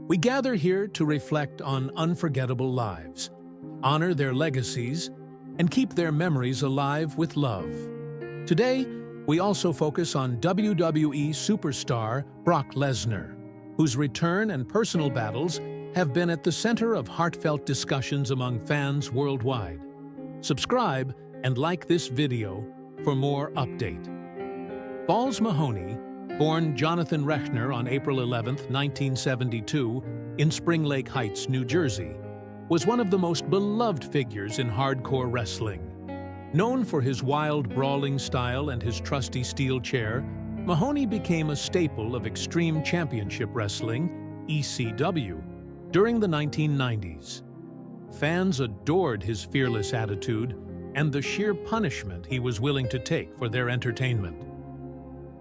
We gather here to reflect on unforgettable lives, honor their legacies, and keep their memories alive with love. Today, we also focus on WWE superstar Brock Lesnar, whose return and personal battles have been at the center of heartfelt discussions among fans worldwide. Subscribe and like this video for more update. Balls Mahoney, born Jonathan Rechner on April 11, 1972, in Spring Lake Heights, New Jersey, was one of the most beloved figures in hardcore wrestling. Known for his wild, brawling style and his trusty steel chair, Mahoney became a staple of Extreme Championship Wrestling, ECW, during the 1990s. Fans adored his fearless attitude and the sheer punishment he was willing to take for their entertainment.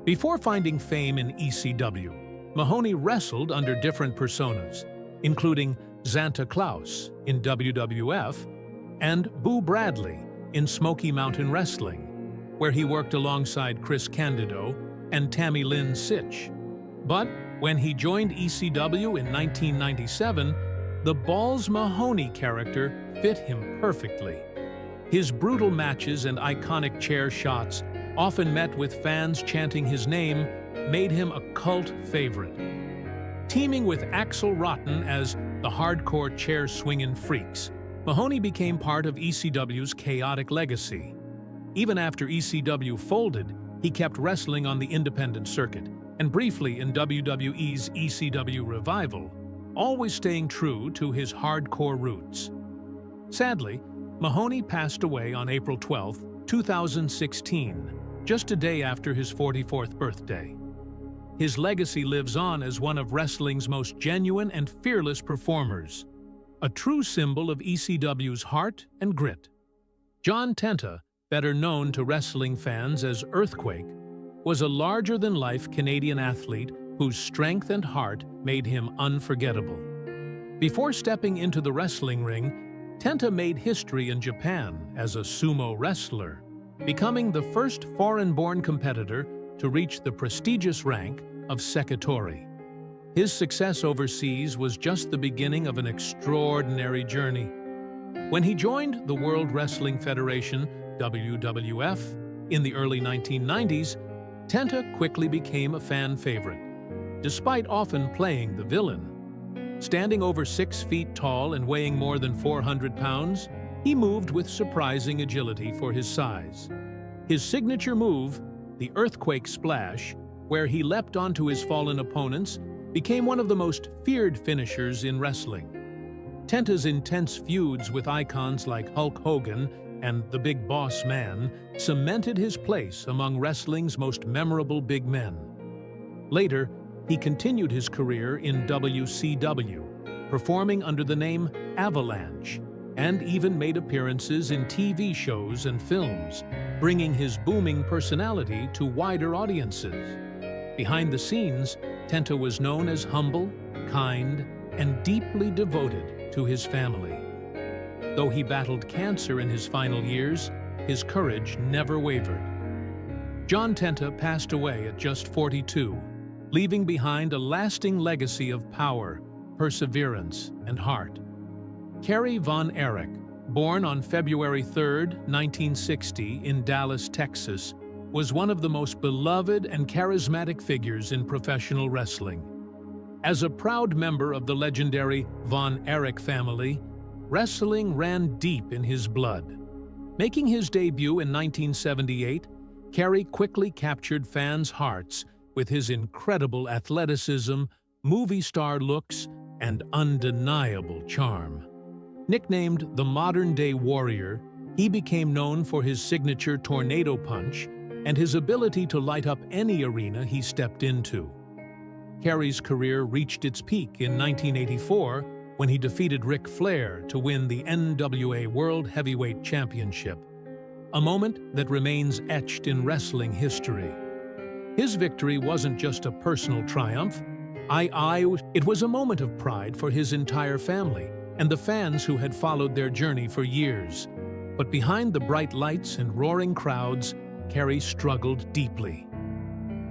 Before finding fame in ECW, Mahoney wrestled under different personas, including Santa Claus in WWF and Boo Bradley in Smoky Mountain Wrestling, where he worked alongside Chris Candido and Tammy Lynn Sitch. But when he joined ECW in 1997, the Balls Mahoney character fit him perfectly. His brutal matches and iconic chair shots, often met with fans chanting his name, made him a cult favorite. Teaming with Axel Rotten as the hardcore chair-swinging freaks, Mahoney became part of ECW's chaotic legacy. Even after ECW folded, he kept wrestling on the independent circuit, and briefly in WWE's ECW revival, always staying true to his hardcore roots. Sadly, Mahoney passed away on April 12, 2016, just a day after his 44th birthday. His legacy lives on as one of wrestling's most genuine and fearless performers, a true symbol of ECW's heart and grit. John Tenta, better known to wrestling fans as Earthquake, was a larger-than-life Canadian athlete whose strength and heart made him unforgettable. Before stepping into the wrestling ring, Tenta made history in Japan as a sumo wrestler, becoming the first foreign-born competitor to reach the prestigious rank of Sekitori. His success overseas was just the beginning of an extraordinary journey. When he joined the World Wrestling Federation, WWF, in the early 1990s, Tenta quickly became a fan favorite, despite often playing the villain. Standing over 6 feet tall and weighing more than 400 pounds, he moved with surprising agility for his size. His signature move, the Earthquake Splash, where he leapt onto his fallen opponents, became one of the most feared finishers in wrestling. Tenta's intense feuds with icons like Hulk Hogan and the Big Boss Man cemented his place among wrestling's most memorable big men. Later, he continued his career in WCW, performing under the name Avalanche, and even made appearances in TV shows and films, bringing his booming personality to wider audiences. Behind the scenes, Tenta was known as humble, kind, and deeply devoted to his family. Though he battled cancer in his final years, his courage never wavered. John Tenta passed away at just 42, leaving behind a lasting legacy of power, perseverance, and heart. Kerry Von Erich, born on February 3, 1960 in Dallas, Texas, was one of the most beloved and charismatic figures in professional wrestling. As a proud member of the legendary Von Erich family, wrestling ran deep in his blood. Making his debut in 1978, Kerry quickly captured fans' hearts with his incredible athleticism, movie star looks, and undeniable charm. Nicknamed the modern-day warrior, he became known for his signature tornado punch and his ability to light up any arena he stepped into. Kerry's career reached its peak in 1984 when he defeated Ric Flair to win the NWA World Heavyweight Championship, a moment that remains etched in wrestling history. His victory wasn't just a personal triumph. It was a moment of pride for his entire family and the fans who had followed their journey for years. But behind the bright lights and roaring crowds, Kerry struggled deeply.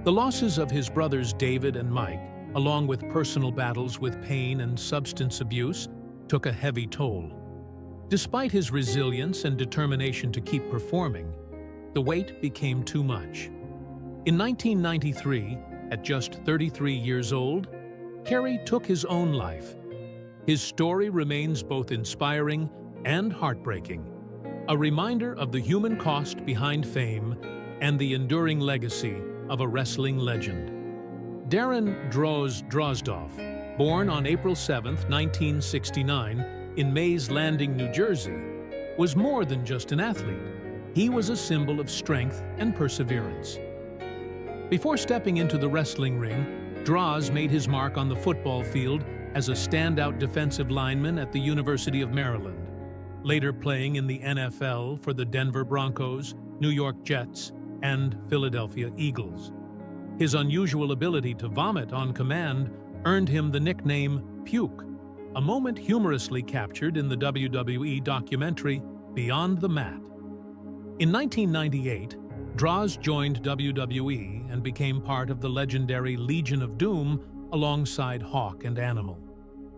The losses of his brothers David and Mike, along with personal battles with pain and substance abuse, took a heavy toll. Despite his resilience and determination to keep performing, the weight became too much. In 1993, at just 33 years old, Kerry took his own life. His story remains both inspiring and heartbreaking, a reminder of the human cost behind fame and the enduring legacy of a wrestling legend. Darren Drozdov, born on April 7, 1969, in Mays Landing, New Jersey, was more than just an athlete. He was a symbol of strength and perseverance. Before stepping into the wrestling ring, Droz made his mark on the football field as a standout defensive lineman at the University of Maryland, later playing in the NFL for the Denver Broncos, New York Jets, and Philadelphia Eagles. His unusual ability to vomit on command earned him the nickname Puke, a moment humorously captured in the WWE documentary Beyond the Mat. In 1998, Droz joined WWE and became part of the legendary Legion of Doom alongside Hawk and Animal,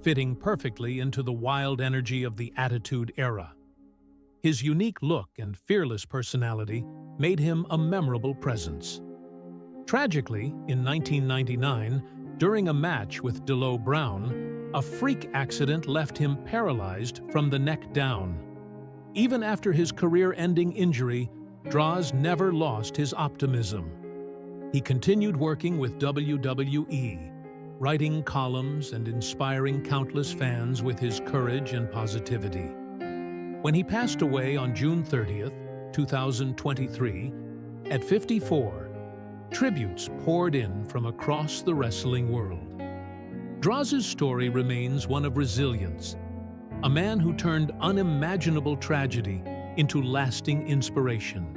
fitting perfectly into the wild energy of the Attitude Era. His unique look and fearless personality made him a memorable presence. Tragically, in 1999, during a match with D'Lo Brown, a freak accident left him paralyzed from the neck down. Even after his career-ending injury, Droz never lost his optimism. He continued working with WWE, writing columns and inspiring countless fans with his courage and positivity. When he passed away on June 30, 2023, at 54, tributes poured in from across the wrestling world. Droz's story remains one of resilience, a man who turned unimaginable tragedy into lasting inspiration.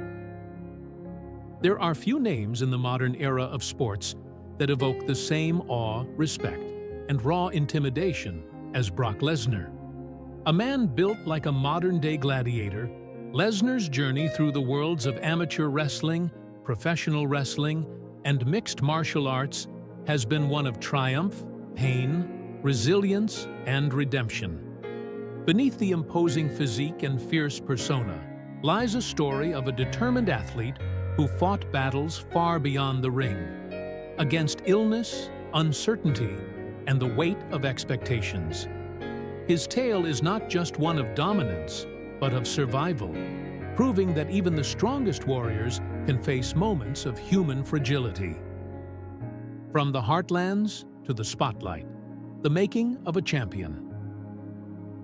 There are few names in the modern era of sports that evoke the same awe, respect, and raw intimidation as Brock Lesnar. A man built like a modern-day gladiator, Lesnar's journey through the worlds of amateur wrestling, professional wrestling, and mixed martial arts has been one of triumph, pain, resilience, and redemption. Beneath the imposing physique and fierce persona lies a story of a determined athlete who fought battles far beyond the ring, against illness, uncertainty, and the weight of expectations. His tale is not just one of dominance, but of survival, proving that even the strongest warriors can face moments of human fragility. From the heartlands to the spotlight, the making of a champion.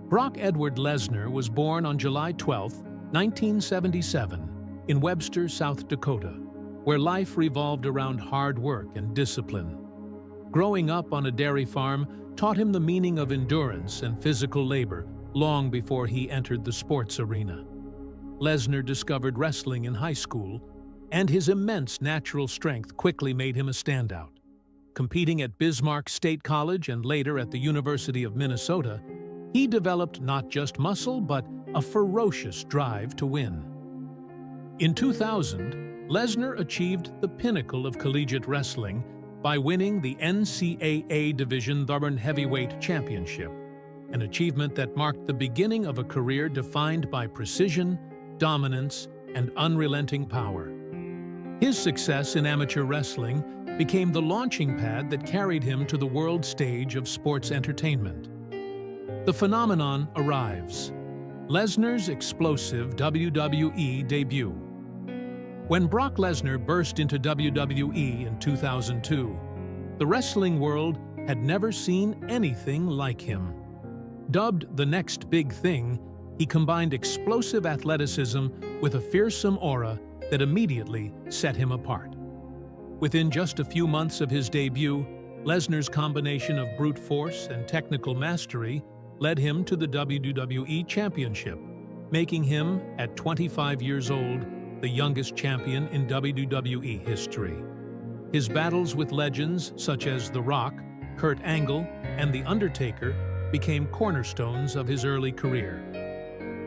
Brock Edward Lesnar was born on July 12, 1977, in Webster, South Dakota, where life revolved around hard work and discipline. Growing up on a dairy farm taught him the meaning of endurance and physical labor long before he entered the sports arena. Lesnar discovered wrestling in high school, and his immense natural strength quickly made him a standout. Competing at Bismarck State College and later at the University of Minnesota, he developed not just muscle but a ferocious drive to win. In 2000, Lesnar achieved the pinnacle of collegiate wrestling by winning the NCAA Division I Heavyweight Championship, an achievement that marked the beginning of a career defined by precision, dominance, and unrelenting power. His success in amateur wrestling became the launching pad that carried him to the world stage of sports entertainment. The phenomenon arrives: Lesnar's explosive WWE debut. When Brock Lesnar burst into WWE in 2002, the wrestling world had never seen anything like him. Dubbed the next big thing, he combined explosive athleticism with a fearsome aura that immediately set him apart. Within just a few months of his debut, Lesnar's combination of brute force and technical mastery led him to the WWE Championship, making him, at 25 years old, the youngest champion in WWE history. His battles with legends such as The Rock, Kurt Angle, and The Undertaker became cornerstones of his early career.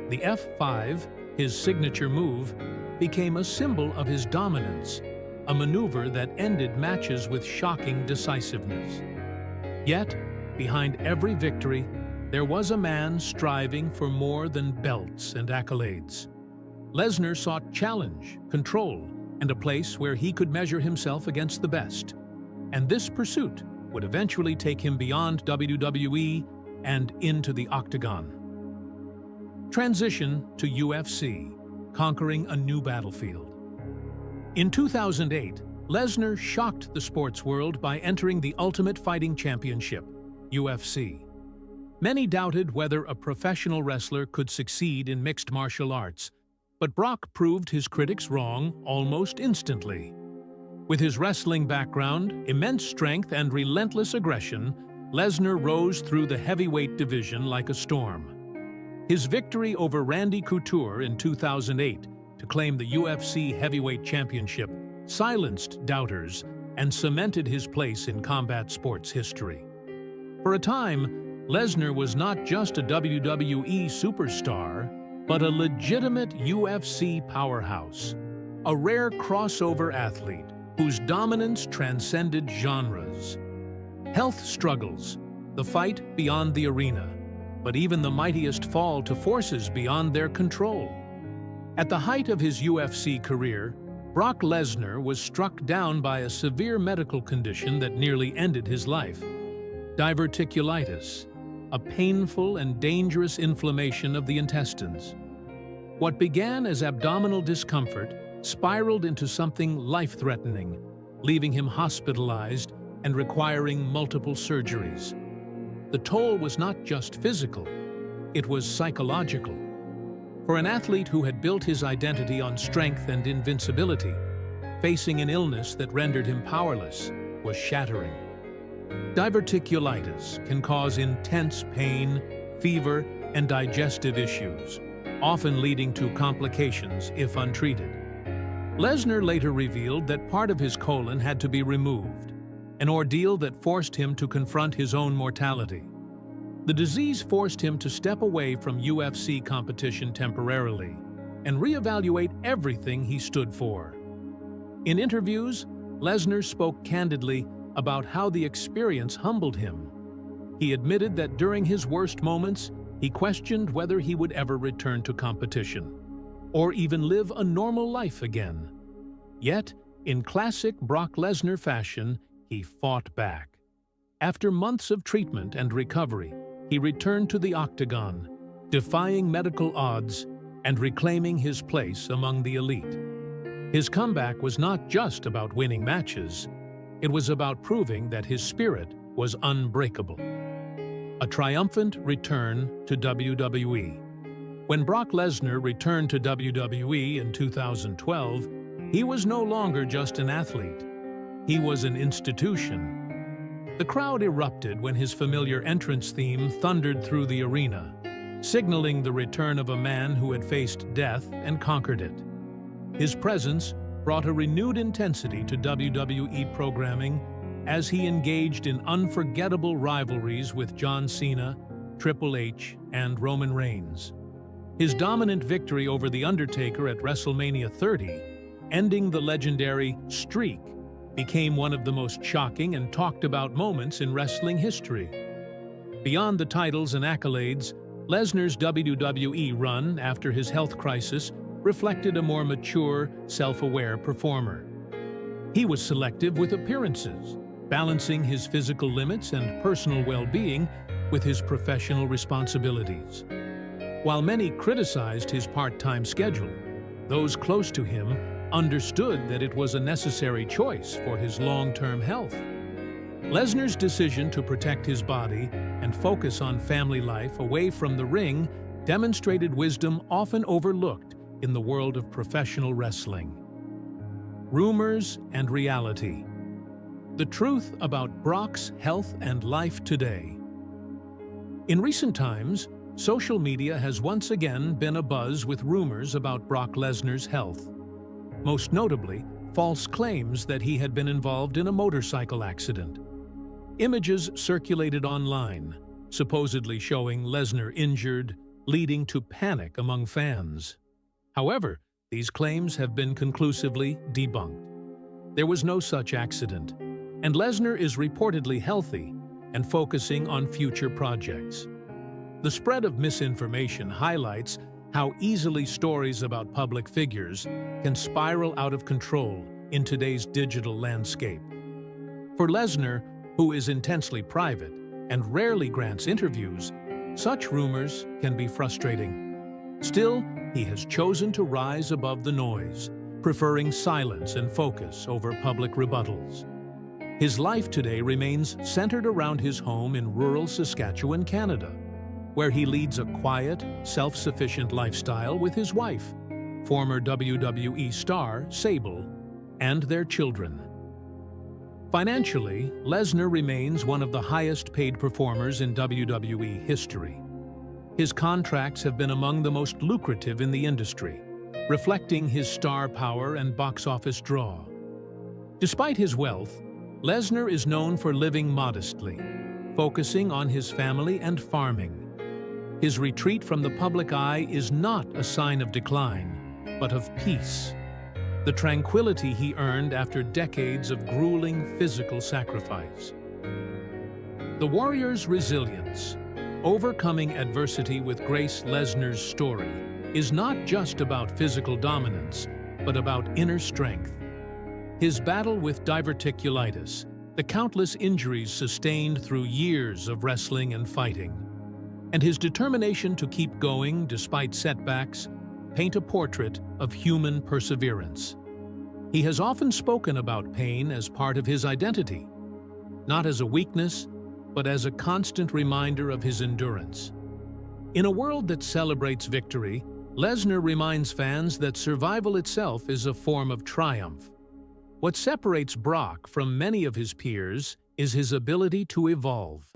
The F5, his signature move, became a symbol of his dominance, a maneuver that ended matches with shocking decisiveness. Yet, behind every victory, there was a man striving for more than belts and accolades. Lesnar sought challenge, control, and a place where he could measure himself against the best. And this pursuit would eventually take him beyond WWE and into the octagon. Transition to UFC, conquering a new battlefield. In 2008, Lesnar shocked the sports world by entering the Ultimate Fighting Championship, UFC. Many doubted whether a professional wrestler could succeed in mixed martial arts, but Brock proved his critics wrong almost instantly. With his wrestling background, immense strength, and relentless aggression, Lesnar rose through the heavyweight division like a storm. His victory over Randy Couture in 2008 to claim the UFC Heavyweight Championship silenced doubters and cemented his place in combat sports history. For a time, Lesnar was not just a WWE superstar, but a legitimate UFC powerhouse, a rare crossover athlete whose dominance transcended genres. Health struggles, the fight beyond the arena, but even the mightiest fall to forces beyond their control. At the height of his UFC career, Brock Lesnar was struck down by a severe medical condition that nearly ended his life: diverticulitis, a painful and dangerous inflammation of the intestines. What began as abdominal discomfort spiraled into something life-threatening, leaving him hospitalized and requiring multiple surgeries. The toll was not just physical, it was psychological. For an athlete who had built his identity on strength and invincibility, facing an illness that rendered him powerless was shattering. Diverticulitis can cause intense pain, fever, and digestive issues, often leading to complications if untreated. Lesnar later revealed that part of his colon had to be removed, an ordeal that forced him to confront his own mortality. The disease forced him to step away from UFC competition temporarily and reevaluate everything he stood for. In interviews, Lesnar spoke candidly about how the experience humbled him. He admitted that during his worst moments, he questioned whether he would ever return to competition, or even live a normal life again. Yet, in classic Brock Lesnar fashion, he fought back. After months of treatment and recovery, he returned to the octagon, defying medical odds and reclaiming his place among the elite. His comeback was not just about winning matches, it was about proving that his spirit was unbreakable. A triumphant return to WWE. When Brock Lesnar returned to WWE in 2012, he was no longer just an athlete. He was an institution. The crowd erupted when his familiar entrance theme thundered through the arena, signaling the return of a man who had faced death and conquered it. His presence brought a renewed intensity to WWE programming as he engaged in unforgettable rivalries with John Cena, Triple H, and Roman Reigns. His dominant victory over The Undertaker at WrestleMania 30, ending the legendary streak, became one of the most shocking and talked-about moments in wrestling history. Beyond the titles and accolades, Lesnar's WWE run after his health crisis reflected a more mature, self-aware performer. He was selective with appearances, balancing his physical limits and personal well-being with his professional responsibilities. While many criticized his part-time schedule, those close to him understood that it was a necessary choice for his long-term health. Lesnar's decision to protect his body and focus on family life away from the ring demonstrated wisdom often overlooked in the world of professional wrestling. Rumors and reality. The truth about Brock's health and life today. In recent times, social media has once again been abuzz with rumors about Brock Lesnar's health. Most notably, false claims that he had been involved in a motorcycle accident. Images circulated online, supposedly showing Lesnar injured, leading to panic among fans. However, these claims have been conclusively debunked. There was no such accident, and Lesnar is reportedly healthy, and focusing on future projects. The spread of misinformation highlights how easily stories about public figures can spiral out of control in today's digital landscape. For Lesnar, who is intensely private and rarely grants interviews, such rumors can be frustrating. Still, he has chosen to rise above the noise, preferring silence and focus over public rebuttals. His life today remains centered around his home in rural Saskatchewan, Canada, where he leads a quiet, self-sufficient lifestyle with his wife, former WWE star Sable, and their children. Financially, Lesnar remains one of the highest-paid performers in WWE history. His contracts have been among the most lucrative in the industry, reflecting his star power and box office draw. Despite his wealth, Lesnar is known for living modestly, focusing on his family and farming. His retreat from the public eye is not a sign of decline, but of peace. The tranquility he earned after decades of grueling physical sacrifice. The Warrior's resilience, overcoming adversity with grace. Lesnar's story is not just about physical dominance, but about inner strength. His battle with diverticulitis, the countless injuries sustained through years of wrestling and fighting, and his determination to keep going despite setbacks paint a portrait of human perseverance. He has often spoken about pain as part of his identity, not as a weakness, but as a constant reminder of his endurance. In a world that celebrates victory, Lesnar reminds fans that survival itself is a form of triumph. What separates Brock from many of his peers is his ability to evolve.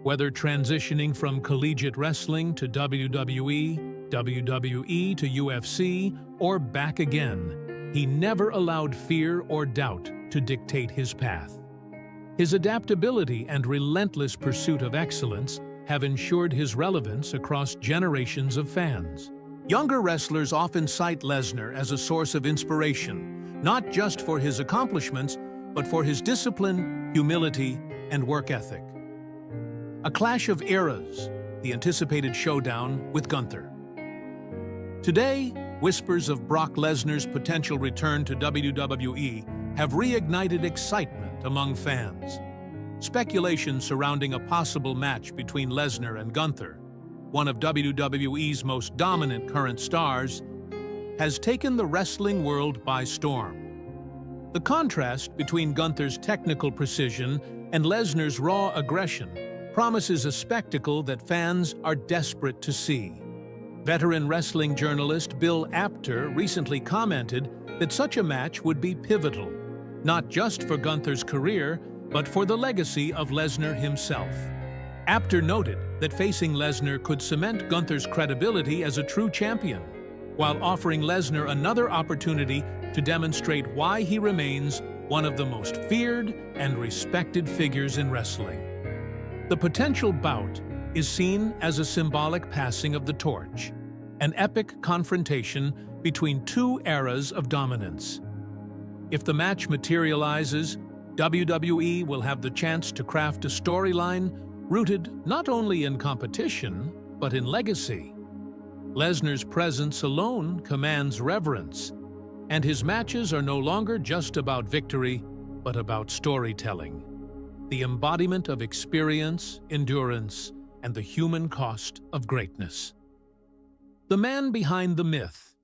Whether transitioning from collegiate wrestling to WWE, WWE to UFC, or back again, he never allowed fear or doubt to dictate his path. His adaptability and relentless pursuit of excellence have ensured his relevance across generations of fans. Younger wrestlers often cite Lesnar as a source of inspiration, not just for his accomplishments, but for his discipline, humility, and work ethic. A clash of eras, the anticipated showdown with Gunther. Today, whispers of Brock Lesnar's potential return to WWE have reignited excitement among fans. Speculation surrounding a possible match between Lesnar and Gunther, one of WWE's most dominant current stars, has taken the wrestling world by storm. The contrast between Gunther's technical precision and Lesnar's raw aggression promises a spectacle that fans are desperate to see. Veteran wrestling journalist Bill Apter recently commented that such a match would be pivotal, not just for Gunther's career, but for the legacy of Lesnar himself. Apter noted that facing Lesnar could cement Gunther's credibility as a true champion, while offering Lesnar another opportunity to demonstrate why he remains one of the most feared and respected figures in wrestling. The potential bout is seen as a symbolic passing of the torch, an epic confrontation between two eras of dominance. If the match materializes, WWE will have the chance to craft a storyline rooted not only in competition, but in legacy. Lesnar's presence alone commands reverence, and his matches are no longer just about victory, but about storytelling, the embodiment of experience, endurance, and the human cost of greatness. The man behind the myth.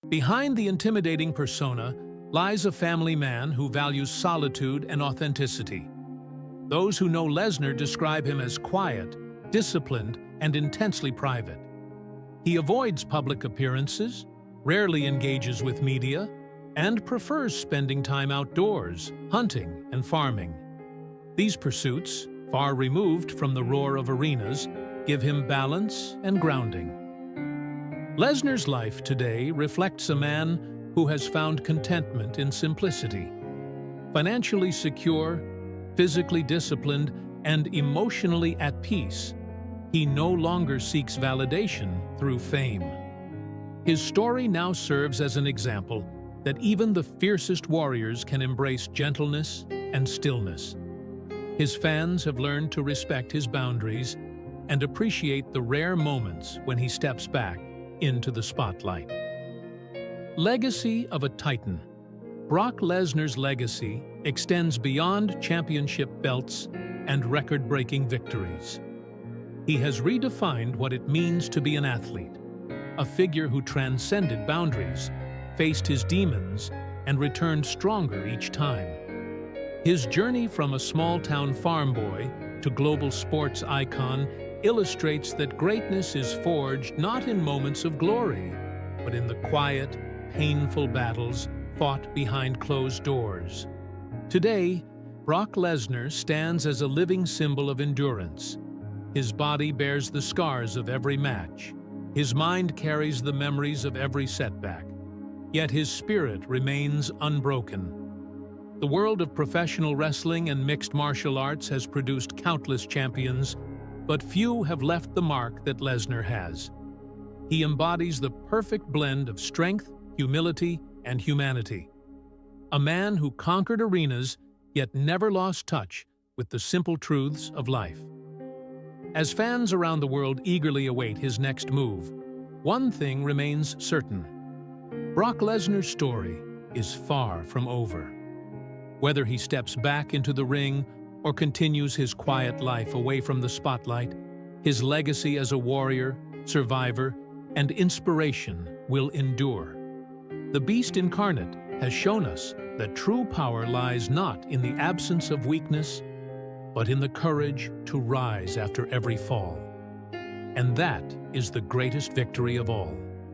Behind the intimidating persona lies a family man who values solitude and authenticity. Those who know Lesnar describe him as quiet, disciplined, and intensely private. He avoids public appearances, rarely engages with media, and prefers spending time outdoors, hunting and farming. These pursuits, far removed from the roar of arenas, give him balance and grounding. Lesnar's life today reflects a man who has found contentment in simplicity. Financially secure, physically disciplined, and emotionally at peace, he no longer seeks validation through fame. His story now serves as an example that even the fiercest warriors can embrace gentleness and stillness. His fans have learned to respect his boundaries and appreciate the rare moments when he steps back into the spotlight. Legacy of a Titan. Brock Lesnar's legacy extends beyond championship belts and record-breaking victories. He has redefined what it means to be an athlete, a figure who transcended boundaries, faced his demons, and returned stronger each time. His journey from a small-town farm boy to global sports icon illustrates that greatness is forged not in moments of glory, but in the quiet, painful battles fought behind closed doors. Today, Brock Lesnar stands as a living symbol of endurance. His body bears the scars of every match. His mind carries the memories of every setback. Yet his spirit remains unbroken. The world of professional wrestling and mixed martial arts has produced countless champions, but few have left the mark that Lesnar has. He embodies the perfect blend of strength, humility, and humanity. A man who conquered arenas, yet never lost touch with the simple truths of life. As fans around the world eagerly await his next move, one thing remains certain. Brock Lesnar's story is far from over. Whether he steps back into the ring or continues his quiet life away from the spotlight, his legacy as a warrior, survivor, and inspiration will endure. The Beast Incarnate has shown us that true power lies not in the absence of weakness, but in the courage to rise after every fall. And that is the greatest victory of all.